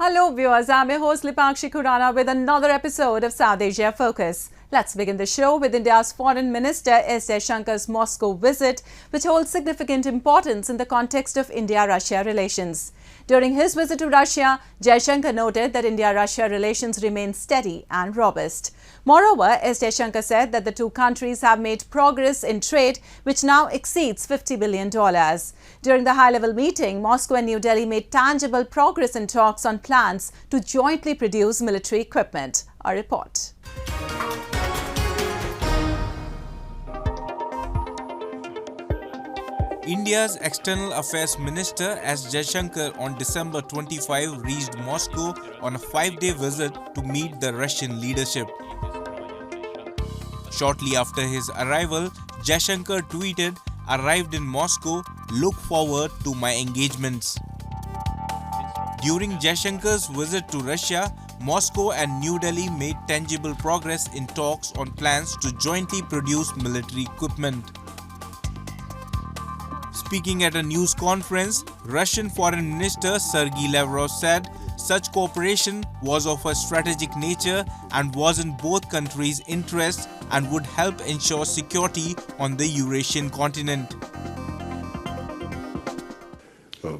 Hello viewers, I'm your host Lipakshi Khurana with another episode of South Asia Focus. Let's begin the show with India's Foreign Minister S. Jaishankar's Moscow visit, which holds significant importance in the context of India-Russia relations. During his visit to Russia, Jaishankar noted that India-Russia relations remain steady and robust. Moreover, S. Jaishankar said that the two countries have made progress in trade, which now exceeds $50 billion. During the high-level meeting, Moscow and New Delhi made tangible progress in talks on plans to jointly produce military equipment. A report. India's External Affairs Minister S. Jaishankar on December 25 reached Moscow on a 5-day visit to meet the Russian leadership. Shortly after his arrival, Jaishankar tweeted, "Arrived in Moscow, look forward to my engagements." During Jaishankar's visit to Russia, Moscow and New Delhi made tangible progress in talks on plans to jointly produce military equipment. Speaking at a news conference, Russian Foreign Minister Sergei Lavrov said such cooperation was of a strategic nature and was in both countries' interests and would help ensure security on the Eurasian continent.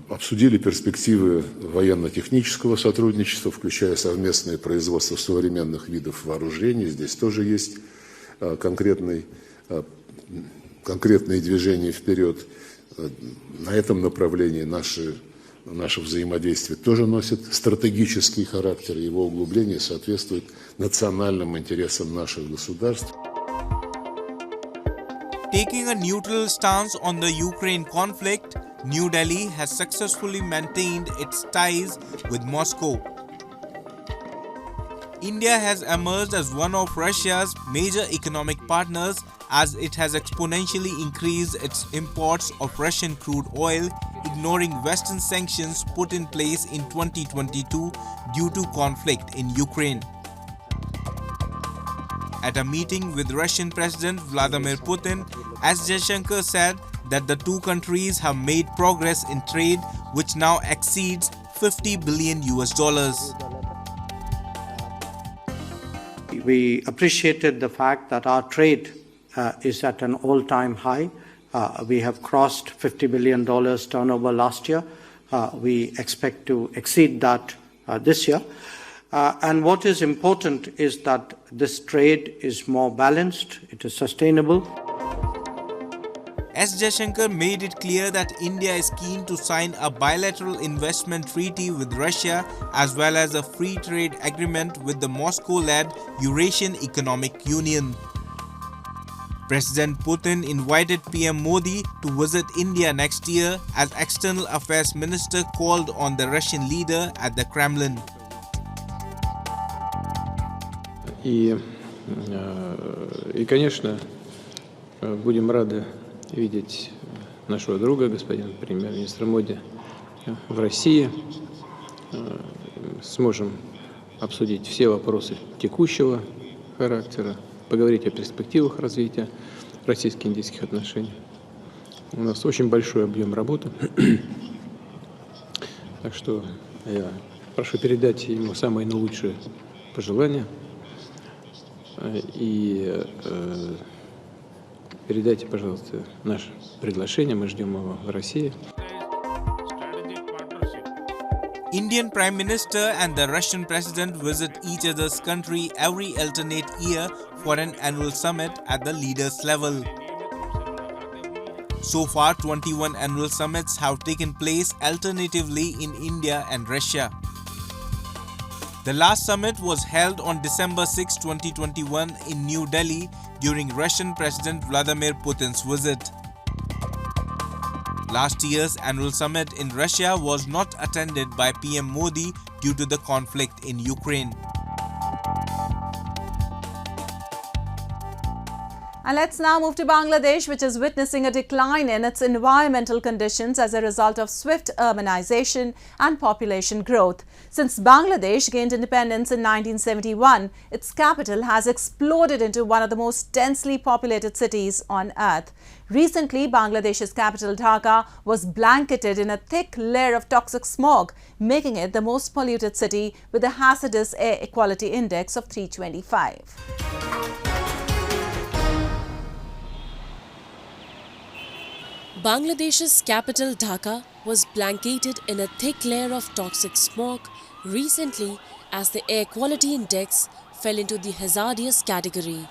Обсудили перспективы военно-технического сотрудничества, включая совместное производство современных видов вооружений. Здесь тоже есть конкретные движения вперед. На этом направлении наше взаимодействие тоже носит стратегический характер. Его углубление соответствует национальным интересам наших государств. Taking a neutral stance on the Ukraine conflict, New Delhi has successfully maintained its ties with Moscow. India has emerged as one of Russia's major economic partners as it has exponentially increased its imports of Russian crude oil, ignoring Western sanctions put in place in 2022 due to conflict in Ukraine. At a meeting with Russian President Vladimir Putin, S. Jaishankar said that the two countries have made progress in trade which now exceeds $50 billion. We appreciated the fact that our trade is at an all-time high. We have crossed $50 billion turnover last year. We expect to exceed that this year. And what is important is that this trade is more balanced, it is sustainable. S. Jaishankar made it clear that India is keen to sign a bilateral investment treaty with Russia as well as a free trade agreement with the Moscow-led Eurasian Economic Union. President Putin invited PM Modi to visit India next year as External Affairs Minister called on the Russian leader at the Kremlin. И, конечно, будем рады видеть нашего друга, господина премьер-министра Моди, в России. Сможем обсудить все вопросы текущего характера, поговорить о перспективах развития российско-индийских отношений. У нас очень большой объем работы, так что я прошу передать ему самые наилучшие пожелания и передайте, пожалуйста, наше приглашение, мы ждем его в России. Indian Prime Minister and the Russian President visit each other's country every alternate year for an annual summit at the leaders level. So far, 21 annual summits have taken place alternatively in India and Russia. The last summit was held on December 6, 2021 in New Delhi during Russian President Vladimir Putin's visit. Last year's annual summit in Russia was not attended by PM Modi due to the conflict in Ukraine. And let's now move to Bangladesh, which is witnessing a decline in its environmental conditions as a result of swift urbanization and population growth. Since Bangladesh gained independence in 1971, its capital has exploded into one of the most densely populated cities on earth. Recently, Bangladesh's capital Dhaka was blanketed in a thick layer of toxic smog, making it the most polluted city with a hazardous air quality index of 325. Bangladesh's capital Dhaka was blanketed in a thick layer of toxic smog recently as the air quality index fell into the hazardous category.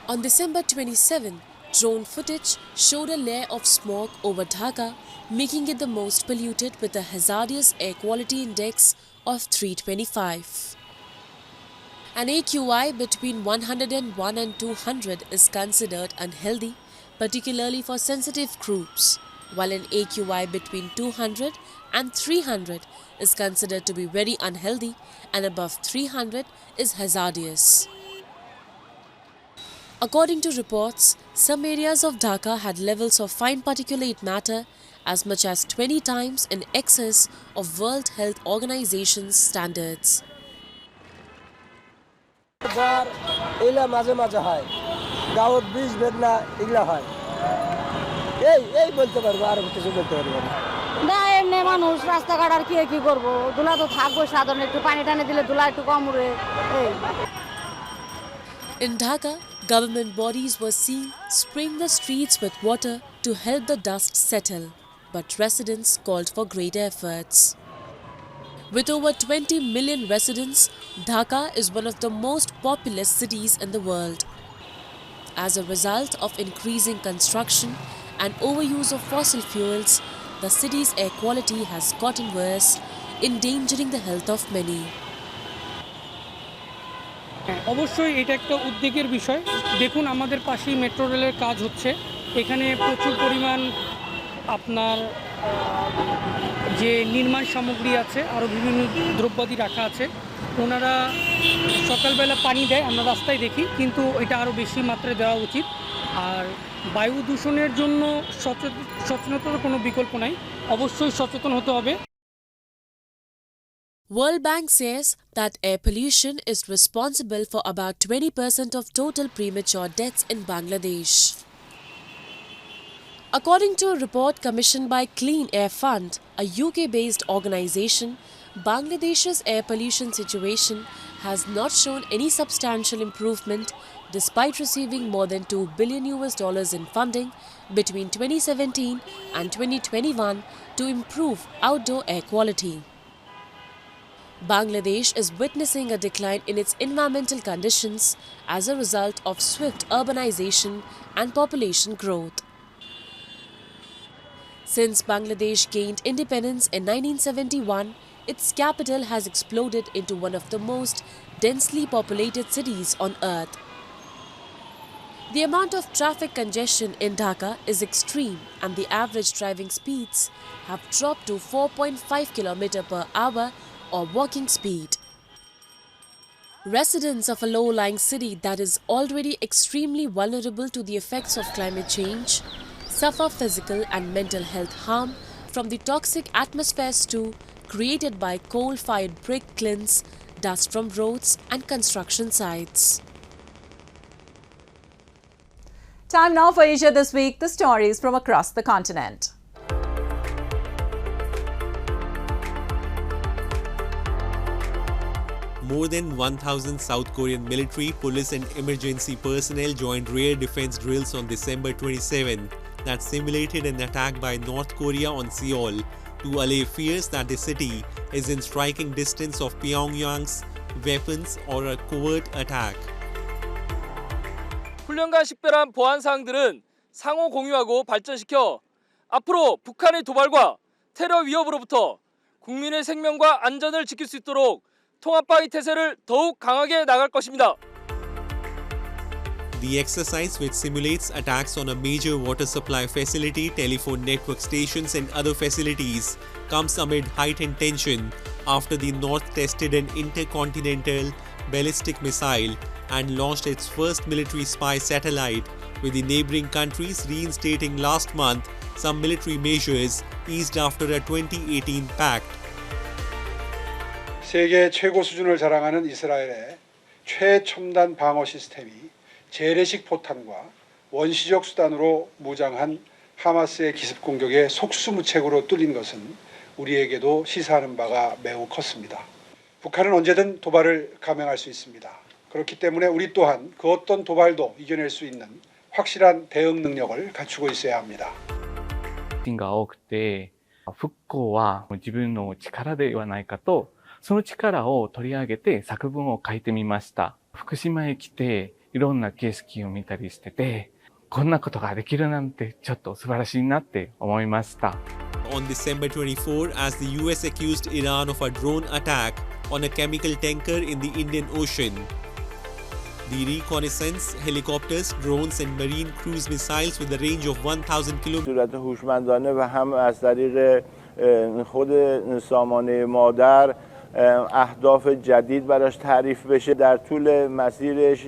On December 27, drone footage showed a layer of smog over Dhaka, making it the most polluted with a hazardous air quality index of 325. An AQI between 101 and 200 is considered unhealthy, particularly for sensitive groups, while an AQI between 200 and 300 is considered to be very unhealthy and above 300 is hazardous. According to reports, some areas of Dhaka had levels of fine particulate matter as much as 20 times in excess of World Health Organization's standards. গাঁৱত বীজ বেদনা এগুলা হয় এই বলতে পারবো আর কিছু বলতে পারবো না এমনি মানুষ রাস্তাঘাট আর কি করবো ধুলা তো থাকবো সাধারণ একটু পানি টানি দিলে ধুলা একটু কম উড়ে In Dhaka, government bodies were seen spraying the streets with water to help the dust settle, but residents called for greater efforts. With over 20 million residents, Dhaka is one of the most populous cities in the world. As a result of increasing construction and overuse of fossil fuels, the city's air quality has gotten worse, endangering the health of many. অবশ্যই এটা একটা উদ্বেগের বিষয়। দেখুন আমাদের পাশেই metro রেলের কাজ হচ্ছে। এখানে প্রচুর পরিমাণ আপনার যে নির্মাণ সামগ্রী আছে আরও বিভিন্ন দ্রব্যাদি রাখা আছে। ওনারা সকালবেলা পানি দেয়, আমরা রাস্তায় দেখি, কিন্তু এটা আরও বেশি মাত্রায় দেওয়া উচিত। আর বায়ু দূষণের জন্য সচেতনতার কোনো বিকল্প নাই, অবশ্যই সচেতন হতে হবে। World Bank says that air pollution is responsible for about 20% of total premature deaths in Bangladesh. According to a report commissioned by Clean Air Fund, a UK-based organization, Bangladesh's air pollution situation has not shown any substantial improvement despite receiving more than $2 billion in funding between 2017 and 2021 to improve outdoor air quality. Bangladesh is witnessing a decline in its environmental conditions as a result of swift urbanization and population growth. Since Bangladesh gained independence in 1971, its capital has exploded into one of the most densely populated cities on earth. The amount of traffic congestion in Dhaka is extreme and the average driving speeds have dropped to 4.5 km per hour or walking speed. Residents of a low-lying city that is already extremely vulnerable to the effects of climate change suffer physical and mental health harm from the toxic atmosphere stew created by coal-fired brick kilns, dust from roads and construction sites. Time now for Asia This Week, the stories from across the continent. More than 1,000 South Korean military, police and emergency personnel joined rear defense drills on December 27 that simulated an attack by North Korea on Seoul to allay fears that the city is in striking distance of Pyongyang's weapons or a covert attack. 훈련과 식별한 보안 사항들은 상호 공유하고 발전시켜 앞으로 북한의 도발과 테러 위협으로부터 국민의 생명과 안전을 지킬 수 있도록 통합방위 태세를 더욱 강하게 나갈 것입니다. The exercise, which simulates attacks on a major water supply facility, telephone network stations and other facilities, comes amid heightened tension after the North tested an intercontinental ballistic missile and launched its first military spy satellite, with the neighboring countries reinstating last month some military measures eased after a 2018 pact. 세계 최고 수준을 자랑하는 이스라엘의 최첨단 방어 시스템이 재래식 포탄과 원시적 수단으로 무장한 하마스의 기습 공격에 속수무책으로 뚫린 것은 우리에게도 시사하는 바가 매우 컸습니다. 북한은 언제든 도발을 감행할 수 있습니다. 그렇기 때문에 우리 또한 그 어떤 도발도 이겨낼 수 있는 확실한 대응 능력을 갖추고 있어야 합니다. が多くて、復興は自分の力ではないかと、その力を取り上げて作文を書いてみました。福島へ来ていろんな景色を見たりしてて、こんなことができるなんてちょっと素晴らしいなって思いました。On December 24, as the US accused Iran of a drone attack on a chemical tanker in the Indian Ocean. The reconnaissance, helicopters, drones and marine cruise missiles with a range of 1,000 kilometers. صورت هوشمندانه و هم از طریق خود سامانه مادر اهداف جدید براش تعریف بشه. در طول مسیرش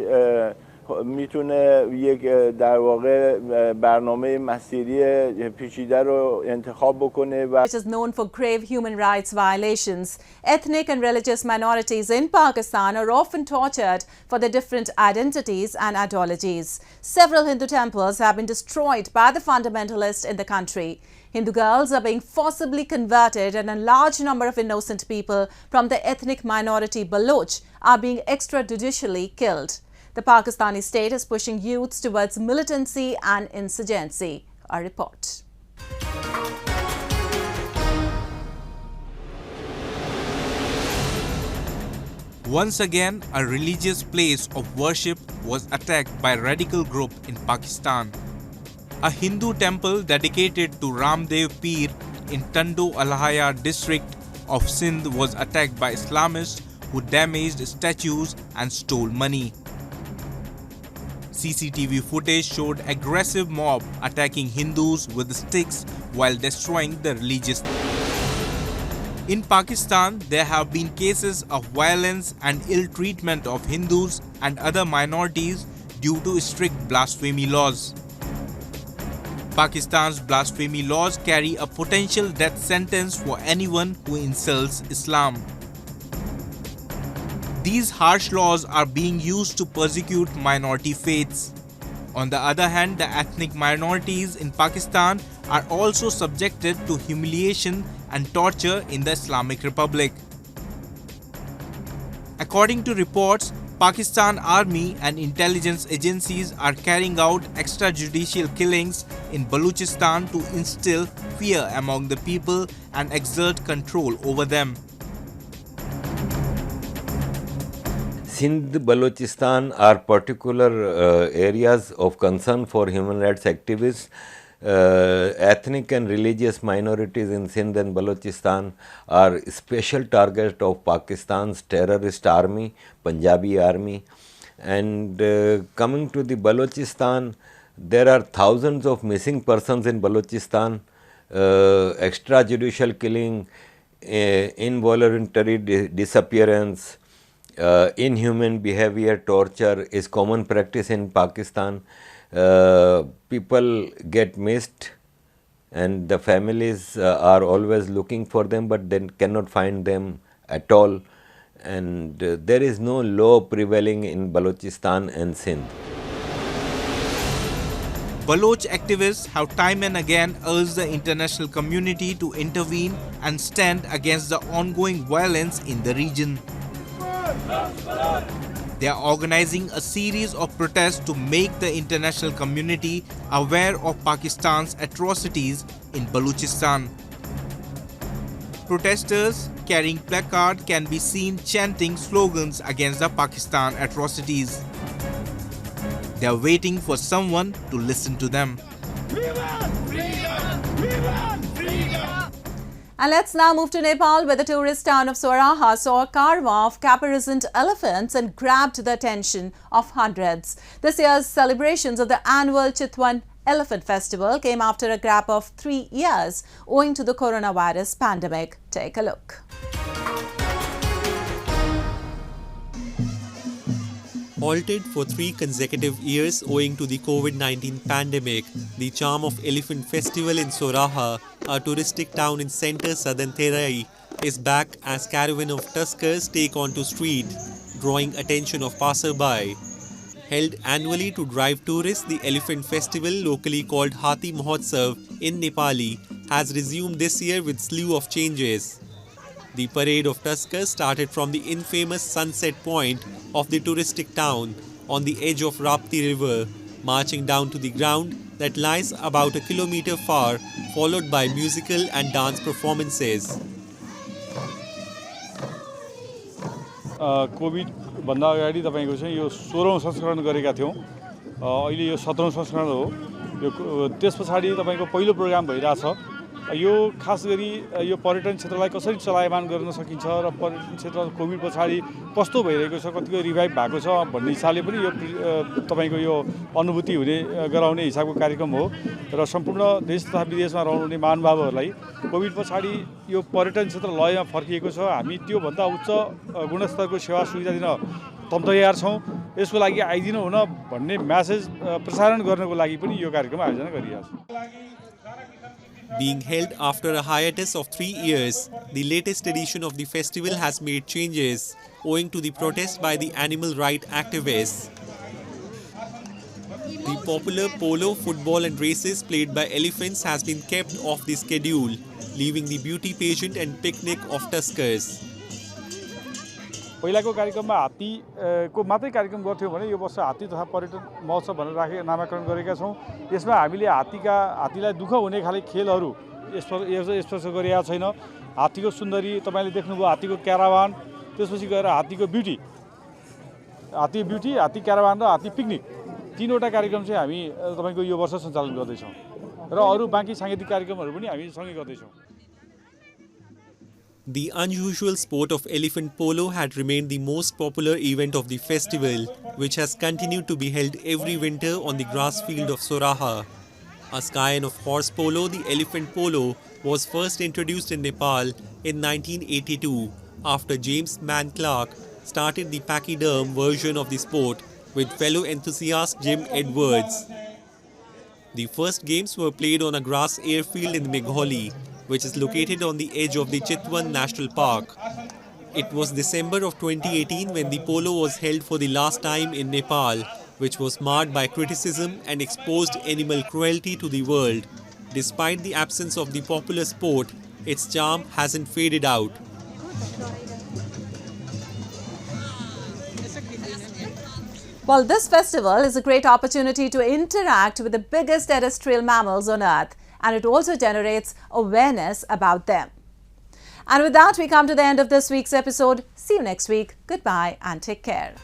میتونه یک در واقع برنامه مسیری پیچیده رو انتخاب بکنه و which is known for grave human rights violations. Ethnic and religious minorities in Pakistan are often tortured for their different identities and ideologies. Several Hindu temples have been destroyed by the fundamentalists in the country. Hindu girls are being forcibly converted and a large number of innocent people from the ethnic minority Baloch are being extrajudicially killed. The Pakistani state is pushing youths towards militancy and insurgency. A report. Once again, a religious place of worship was attacked by a radical group in Pakistan. A Hindu temple dedicated to Ramdev Peer in Tando Alhaya district of Sindh was attacked by Islamists who damaged statues and stole money. CCTV footage showed aggressive mob attacking Hindus with sticks while destroying the religious. In Pakistan, there have been cases of violence and ill treatment of Hindus and other minorities due to strict blasphemy laws. Pakistan's blasphemy laws carry a potential death sentence for anyone who insults Islam. These harsh laws are being used to persecute minority faiths. On the other hand, the ethnic minorities in Pakistan are also subjected to humiliation and torture in the Islamic Republic. According to reports, Pakistan Army and intelligence agencies are carrying out extrajudicial killings in Balochistan to instill fear among the people and exert control over them. Sindh, Balochistan are particular areas of concern for human rights activists. Ethnic and religious minorities in Sindh and Balochistan are special target of Pakistan's terrorist army, Punjabi army. And coming to the Balochistan, there are thousands of missing persons in Balochistan, extrajudicial killing, involuntary disappearance, inhuman behavior, torture is common practice in Pakistan. People get missed and the families are always looking for them, but they cannot find them at all, and there is no law prevailing in Balochistan and Sindh. Baloch activists have time and again urged the international community to intervene and stand against the ongoing violence in the region. They are organizing a series of protests to make the international community aware of Pakistan's atrocities in Balochistan. Protesters carrying placards can be seen chanting slogans against the Pakistan atrocities. They are waiting for someone to listen to them. And let's now move to Nepal, where the tourist town of Soraha saw a caravan of caparisoned elephants and grabbed the attention of hundreds. This year's celebrations of the annual Chitwan Elephant Festival came after a gap of 3 years owing to the coronavirus pandemic. Take a look. Halted for 3 consecutive years owing to the COVID-19 pandemic, the charm of Elephant Festival in Soraha, a touristic town in centre southern Terai, is back as caravan of tuskers take onto street, drawing attention of passerby. Held annually to drive tourists, the Elephant Festival, locally called Hathi Mahotsav in Nepali, has resumed this year with slew of changes. The parade of tuskers started from the infamous sunset point of the touristic town on the edge of Rapti river, marching down to the ground that lies about a kilometer far, followed by musical and dance performances. Covid भन्दा अगाडि तपाईको चाहिँ यो 16औं संस्करण गरेका थियौं अहिले यो 17औं संस्करण हो यो त्यसपछि तपाईको पहिलो प्रोग्राम भइराछ यो खास गरी यो पर्यटन क्षेत्रलाई कसरी चलायमान गर्न सकिन्छ र पर्यटन क्षेत्र कोभिड पछाडी कस्तो भइरहेको छ कतिको रिभाइभ भएको छ भन्ने हिसाबले पनि यो तपाईको यो अनुभूति हुने गराउने हिसाबको कार्यक्रम हो र सम्पूर्ण देश तथा विदेशमा रहनुहुने महानुभावहरुलाई कोभिड पछाडी यो पर्यटन क्षेत्र लयमा फर्किएको छ हामी त्यो भन्दा उच्च गुणस्तरको सेवा सुविधा दिन तयार छौं यसको लागि आइदिनु हुन भन्ने मेसेज प्रसारण गर्नको लागि पनि यो कार्यक्रम आयोजना गरिएको छ Being held after a hiatus of 3 years, the latest edition of the festival has made changes owing to the protest by the animal rights activists. The popular polo, football and races played by elephants has been kept off the schedule, leaving the beauty pageant and picnic of tuskers. पहिलाको कार्यक्रममा हात्तीको मात्रै कार्यक्रम गर्थ्यौं भने यो वर्ष हात्ती तथा पर्यटन महोत्सव भनेर नामकरण गरेका छौं यसमा हामीले हात्तीलाई दुःख हुने खाले खेलहरू स्पर्श गरिएको छैन हात्तीको सुन्दरी तपाईले देख्नुभयो हात्तीको क्याराभान त्यसपछि गएर हात्तीको ब्युटी हात्ती क्याराभान र हात्ती पिकनिक तीनवटा कार्यक्रम चाहिँ हामी तपाईको यो वर्ष सञ्चालन गर्दै छौं र अरु बाँकी सांगीतिक कार्यक्रमहरू पनि हामी सँगै गर्दै छौं The unusual sport of elephant polo had remained the most popular event of the festival, which has continued to be held every winter on the grass field of Soraha. A scion of horse polo, the elephant polo, was first introduced in Nepal in 1982 after James Mann Clark started the pachyderm version of the sport with fellow enthusiast Jim Edwards. The first games were played on a grass airfield in Megholi, which is located on the edge of the Chitwan National Park. It was December of 2018 when the polo was held for the last time in Nepal, which was marred by criticism and exposed animal cruelty to the world. Despite the absence of the popular sport, its charm hasn't faded out. Well, this festival is a great opportunity to interact with the biggest terrestrial mammals on Earth, and it also generates awareness about them. And with that, we come to the end of this week's episode. See you next week. Goodbye and take care.